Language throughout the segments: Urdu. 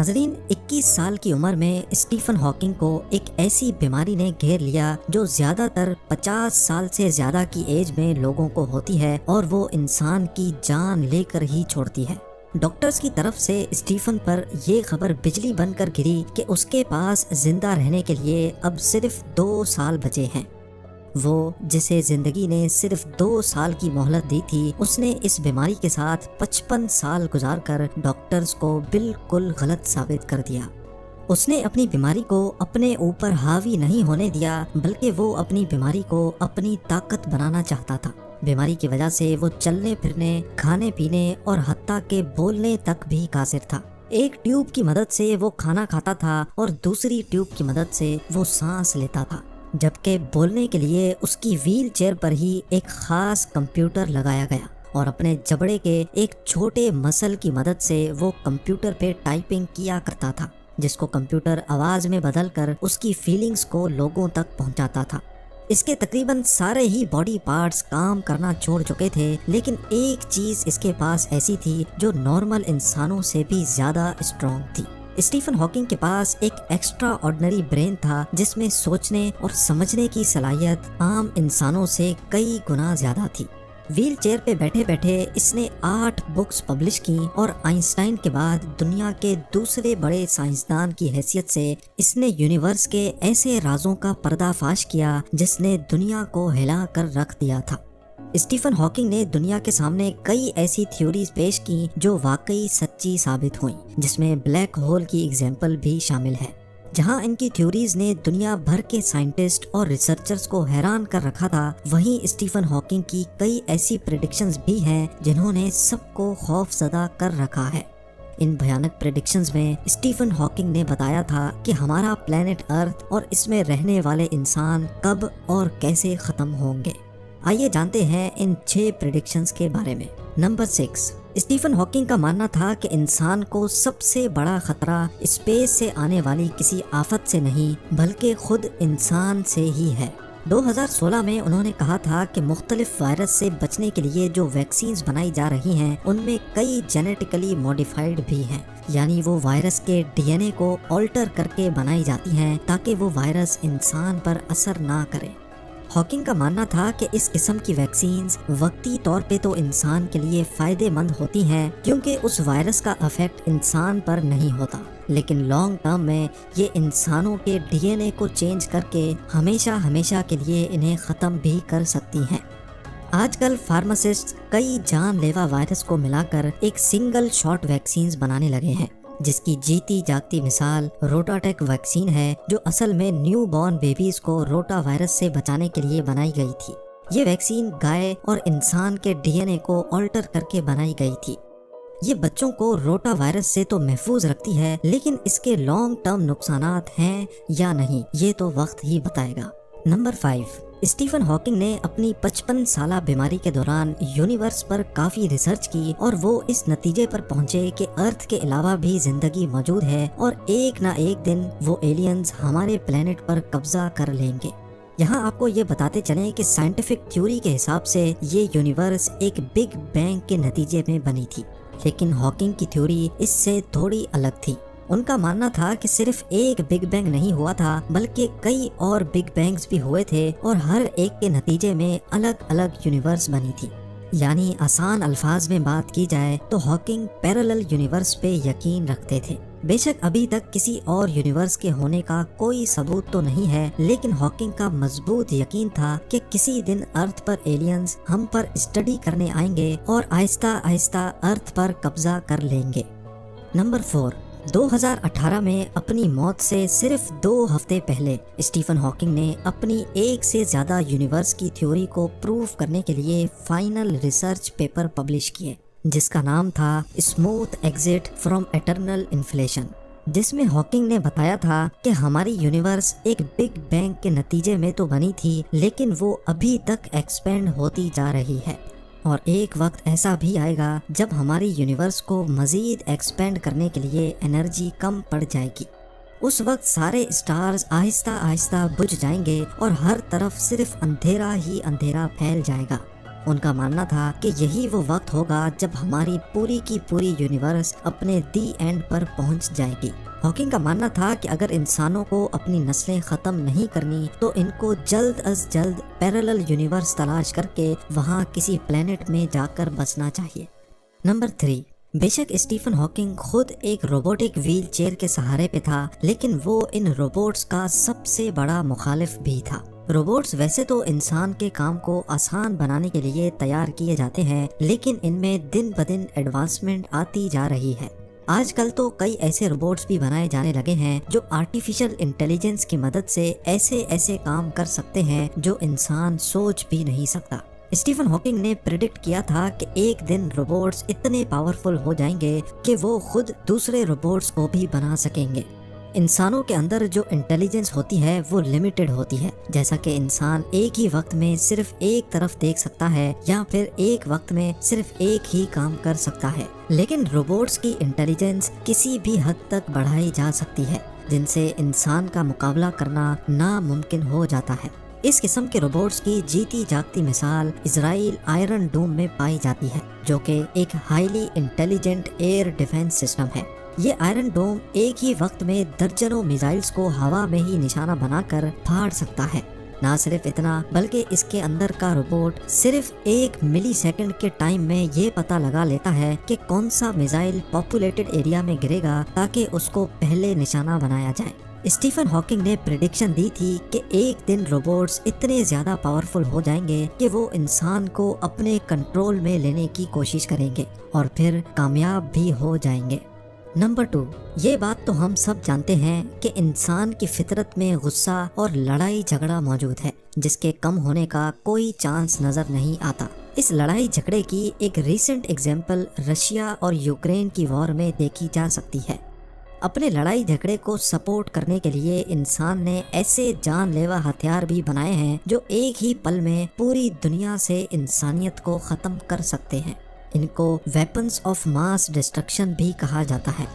ناظرین، 21 سال کی عمر میں اسٹیفن ہاکنگ کو ایک ایسی بیماری نے گھیر لیا جو زیادہ تر 50 سال سے زیادہ کی ایج میں لوگوں کو ہوتی ہے اور وہ انسان کی جان لے کر ہی چھوڑتی ہے۔ ڈاکٹرز کی طرف سے اسٹیفن پر یہ خبر بجلی بن کر گری کہ اس کے پاس زندہ رہنے کے لیے اب صرف 2 سال بچے ہیں۔ وہ جسے زندگی نے صرف 2 سال کی مہلت دی تھی، اس نے اس بیماری کے ساتھ 55 سال گزار کر ڈاکٹرز کو بالکل غلط ثابت کر دیا۔ اس نے اپنی بیماری کو اپنے اوپر حاوی نہیں ہونے دیا، بلکہ وہ اپنی بیماری کو اپنی طاقت بنانا چاہتا تھا۔ بیماری کی وجہ سے وہ چلنے پھرنے، کھانے پینے اور حتیٰ کہ بولنے تک بھی قاصر تھا۔ ایک ٹیوب کی مدد سے وہ کھانا کھاتا تھا اور دوسری ٹیوب کی مدد سے وہ سانس لیتا تھا، جبکہ بولنے کے لیے اس کی ویل چیئر پر ہی ایک خاص کمپیوٹر لگایا گیا اور اپنے جبڑے کے ایک چھوٹے مسل کی مدد سے وہ کمپیوٹر پہ ٹائپنگ کیا کرتا تھا، جس کو کمپیوٹر آواز میں بدل کر اس کی فیلنگز کو لوگوں تک پہنچاتا تھا۔ اس کے تقریباً سارے ہی باڈی پارٹس کام کرنا چھوڑ چکے تھے، لیکن ایک چیز اس کے پاس ایسی تھی جو نارمل انسانوں سے بھی زیادہ اسٹرانگ تھی۔ اسٹیفن ہاکنگ کے پاس ایک ایکسٹرا آرڈنری برین تھا جس میں سوچنے اور سمجھنے کی صلاحیت عام انسانوں سے کئی گنا زیادہ تھی۔ ویل چیئر پہ بیٹھے بیٹھے اس نے 8 بکس پبلش کی اور آئنسٹائن کے بعد دنیا کے دوسرے بڑے سائنسدان کی حیثیت سے اس نے یونیورس کے ایسے رازوں کا پردہ فاش کیا جس نے دنیا کو ہلا کر رکھ دیا تھا۔ اسٹیفن ہاکنگ نے دنیا کے سامنے کئی ایسی تھیوریز پیش کی جو واقعی سچی ثابت ہوئیں، جس میں بلیک ہول کی ایگزامپل بھی شامل ہے۔ جہاں ان کی تھیوریز نے دنیا بھر کے سائنٹسٹ اور ریسرچرز کو حیران کر رکھا تھا، وہیں اسٹیفن ہاکنگ کی کئی ایسی پریڈکشنز بھی ہیں جنہوں نے سب کو خوف زدہ کر رکھا ہے۔ ان بھیانک پریڈکشنز میں اسٹیفن ہاکنگ نے بتایا تھا کہ ہمارا پلانٹ ارتھ اور اس میں رہنے والے انسان کب اور کیسے ختم ہوں گے۔ آئیے جانتے ہیں ان 6 پریڈکشنز کے بارے میں۔ نمبر 6، اسٹیفن ہاکنگ کا ماننا تھا کہ انسان کو سب سے بڑا خطرہ اسپیس سے آنے والی کسی آفت سے نہیں بلکہ خود انسان سے ہی ہے۔ 2016 میں انہوں نے کہا تھا کہ مختلف وائرس سے بچنے کے لیے جو ویکسینز بنائی جا رہی ہیں ان میں کئی جینیٹیکلی موڈیفائڈ بھی ہیں، یعنی وہ وائرس کے ڈی این اے کو آلٹر کر کے بنائی جاتی ہیں تاکہ وہ وائرس انسان پر اثر نہ کرے۔ ہاکنگ کا ماننا تھا کہ اس قسم کی ویکسینز وقتی طور پہ تو انسان کے لیے فائدے مند ہوتی ہیں کیونکہ اس وائرس کا افیکٹ انسان پر نہیں ہوتا، لیکن لانگ ٹرم میں یہ انسانوں کے ڈی این اے کو چینج کر کے ہمیشہ کے لیے انہیں ختم بھی کر سکتی ہیں۔ آج کل فارماسسٹ کئی جان لیوا وائرس کو ملا کر ایک سنگل شاٹ ویکسینز بنانے لگے ہیں، جس کی جیتی جاگتی مثال روٹاٹیک ویکسین ہے، جو اصل میں نیو بورن بیبیز کو روٹا وائرس سے بچانے کے لیے بنائی گئی تھی۔ یہ ویکسین گائے اور انسان کے ڈی این اے کو آلٹر کر کے بنائی گئی تھی۔ یہ بچوں کو روٹا وائرس سے تو محفوظ رکھتی ہے، لیکن اس کے لانگ ٹرم نقصانات ہیں یا نہیں یہ تو وقت ہی بتائے گا۔ نمبر 5، اسٹیفن ہاکنگ نے اپنی 55 سالہ بیماری کے دوران یونیورس پر کافی ریسرچ کی اور وہ اس نتیجے پر پہنچے کہ ارتھ کے علاوہ بھی زندگی موجود ہے اور ایک نہ ایک دن وہ ایلینز ہمارے پلانٹ پر قبضہ کر لیں گے۔ یہاں آپ کو یہ بتاتے چلیں کہ سائنٹیفک تھیوری کے حساب سے یہ یونیورس ایک بگ بینگ کے نتیجے میں بنی تھی، لیکن ہاکنگ کی تھیوری اس سے تھوڑی الگ تھی۔ ان کا ماننا تھا کہ صرف ایک بگ بینگ نہیں ہوا تھا بلکہ کئی اور بگ بینگز بھی ہوئے تھے اور ہر ایک کے نتیجے میں الگ الگ یونیورس بنی تھی۔ یعنی آسان الفاظ میں بات کی جائے تو ہاکنگ پیرالل یونیورس پہ یقین رکھتے تھے۔ بے شک ابھی تک کسی اور یونیورس کے ہونے کا کوئی ثبوت تو نہیں ہے، لیکن ہاکنگ کا مضبوط یقین تھا کہ کسی دن ارتھ پر ایلینز ہم پر اسٹڈی کرنے آئیں گے اور آہستہ آہستہ ارتھ پر قبضہ کر لیں گے۔ نمبر 4، 2018 میں اپنی موت سے صرف 2 ہفتے پہلے اسٹیفن ہاکنگ نے اپنی ایک سے زیادہ یونیورس کی تھیوری کو پروف کرنے کے لیے فائنل ریسرچ پیپر پبلش کیے، جس کا نام تھا smooth exit from eternal inflation, جس میں ہاکنگ نے بتایا تھا کہ ہماری یونیورس ایک بگ بینگ کے نتیجے میں تو بنی تھی، لیکن وہ ابھی تک ایکسپینڈ ہوتی جا رہی ہے اور ایک وقت ایسا بھی آئے گا جب ہماری یونیورس کو مزید ایکسپینڈ کرنے کے لیے انرجی کم پڑ جائے گی۔ اس وقت سارے اسٹارز آہستہ آہستہ بجھ جائیں گے اور ہر طرف صرف اندھیرا ہی اندھیرا پھیل جائے گا۔ ان کا ماننا تھا کہ یہی وہ وقت ہوگا جب ہماری پوری کی پوری یونیورس اپنے دی اینڈ پر پہنچ جائے گی۔ ہاکنگ کا ماننا تھا کہ اگر انسانوں کو اپنی نسلیں ختم نہیں کرنی تو ان کو جلد از جلد پیرالل یونیورس تلاش کر کے وہاں کسی پلینٹ میں جا کر بسنا چاہیے۔ نمبر 3، بے شک اسٹیفن ہاکنگ خود ایک روبوٹک ویل چیئر کے سہارے پہ تھا، لیکن وہ ان روبوٹس کا سب سے بڑا مخالف بھی تھا۔ روبوٹس ویسے تو انسان کے کام کو آسان بنانے کے لیے تیار کیے جاتے ہیں، لیکن ان میں دن بدن ایڈوانسمنٹ آتی جا رہی ہے۔ آج کل تو کئی ایسے روبوٹس بھی بنائے جانے لگے ہیں جو آرٹیفیشل انٹیلیجنس کی مدد سے ایسے کام کر سکتے ہیں جو انسان سوچ بھی نہیں سکتا۔ اسٹیفن ہاکنگ نے پریڈکٹ کیا تھا کہ ایک دن روبوٹس اتنے پاورفل ہو جائیں گے کہ وہ خود دوسرے روبوٹس کو بھی بنا سکیں گے۔ انسانوں کے اندر جو انٹیلیجنس ہوتی ہے وہ لمیٹڈ ہوتی ہے، جیسا کہ انسان ایک ہی وقت میں صرف ایک طرف دیکھ سکتا ہے یا پھر ایک وقت میں صرف ایک ہی کام کر سکتا ہے، لیکن روبوٹس کی انٹیلیجنس کسی بھی حد تک بڑھائی جا سکتی ہے جن سے انسان کا مقابلہ کرنا ناممکن ہو جاتا ہے۔ اس قسم کے روبوٹس کی جیتی جاگتی مثال اسرائیل آئرن ڈوم میں پائی جاتی ہے، جو کہ ایک highly intelligent air defence system ہے۔ یہ آئرن ڈوم ایک ہی وقت میں درجنوں میزائلز کو ہوا میں ہی نشانہ بنا کر پھاڑ سکتا ہے۔ نہ صرف اتنا بلکہ اس کے اندر کا روبوٹ صرف 1 ملی سیکنڈ کے ٹائم میں یہ پتہ لگا لیتا ہے کہ کون سا میزائل پاپولیٹڈ ایریا میں گرے گا تاکہ اس کو پہلے نشانہ بنایا جائے۔ اسٹیفن ہاکنگ نے پریڈکشن دی تھی کہ ایک دن روبوٹس اتنے زیادہ پاورفل ہو جائیں گے کہ وہ انسان کو اپنے کنٹرول میں لینے کی کوشش کریں گے اور پھر کامیاب بھی ہو جائیں گے۔ نمبر 2، یہ بات تو ہم سب جانتے ہیں کہ انسان کی فطرت میں غصہ اور لڑائی جھگڑا موجود ہے، جس کے کم ہونے کا کوئی چانس نظر نہیں آتا۔ اس لڑائی جھگڑے کی ایک ریسنٹ ایگزامپل رشیا اور یوکرین کی وار میں دیکھی جا سکتی ہے۔ اپنے لڑائی جھگڑے کو سپورٹ کرنے کے لیے انسان نے ایسے جان لیوا ہتھیار بھی بنائے ہیں جو ایک ہی پل میں پوری دنیا سے انسانیت کو ختم کر سکتے ہیں۔ ان کو ویپنز آف ماس ڈسٹرکشن بھی کہا جاتا ہے۔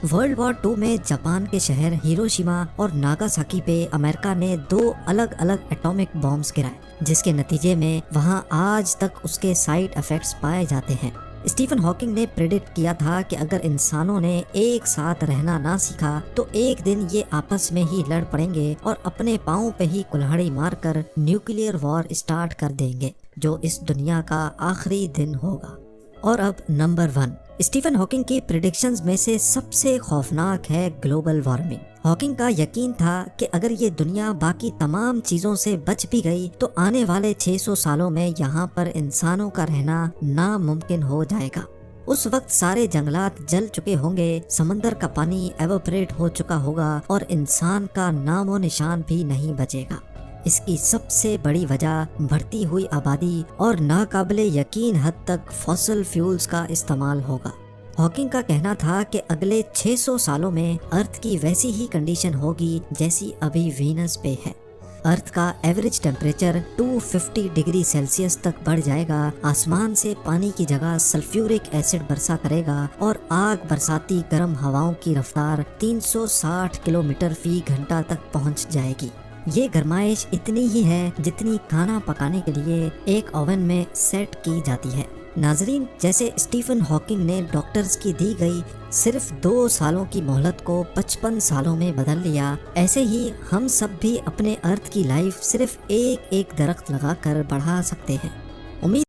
ورلڈ وار 2 میں جاپان کے شہر ہیروشیما اور ناگاساکی پہ امریکہ نے 2 الگ الگ ایٹامک بامز گرائے، جس کے نتیجے میں وہاں آج تک اس کے سائیڈ ایفیکٹس پائے جاتے ہیں۔ اسٹیفن ہاکنگ نے پریڈکٹ کیا تھا کہ اگر انسانوں نے ایک ساتھ رہنا نہ سیکھا تو ایک دن یہ آپس میں ہی لڑ پڑیں گے اور اپنے پاؤں پہ ہی کلہاڑی مار کر نیوکلیئر وار اسٹارٹ کر دیں گے، جو اس دنیا کا آخری دن ہوگا۔ اور اب نمبر 1، اسٹیفن ہاکنگ کی پریڈکشنز میں سے سب سے خوفناک ہے گلوبل وارمنگ۔ ہاکنگ کا یقین تھا کہ اگر یہ دنیا باقی تمام چیزوں سے بچ بھی گئی تو آنے والے 600 سالوں میں یہاں پر انسانوں کا رہنا ناممکن ہو جائے گا۔ اس وقت سارے جنگلات جل چکے ہوں گے، سمندر کا پانی ایوپریٹ ہو چکا ہوگا اور انسان کا نام و نشان بھی نہیں بچے گا۔ اس کی سب سے بڑی وجہ بڑھتی ہوئی آبادی اور ناقابل یقین حد تک فوسل فیولز کا استعمال ہوگا۔ ہاکنگ کا کہنا تھا کہ اگلے 600 سالوں میں ارتھ کی ویسی ہی کنڈیشن ہوگی جیسی ابھی وینس پہ ہے۔ ارتھ کا ایوریج ٹیمپریچر 250 ڈگری سیلسیس تک بڑھ جائے گا، آسمان سے پانی کی جگہ سلفیورک ایسڈ برسا کرے گا اور آگ برساتی گرم ہواؤں کی رفتار 360 کلومیٹر فی گھنٹہ تک پہنچ جائے گی۔ یہ گرمائش اتنی ہی ہے جتنی کھانا پکانے کے لیے ایک اوون میں سیٹ کی جاتی ہے۔ ناظرین، جیسے اسٹیفن ہاکنگ نے ڈاکٹرز کی دی گئی صرف 2 سالوں کی مہلت کو 55 سالوں میں بدل لیا، ایسے ہی ہم سب بھی اپنے ارتھ کی لائف صرف ایک درخت لگا کر بڑھا سکتے ہیں۔ امید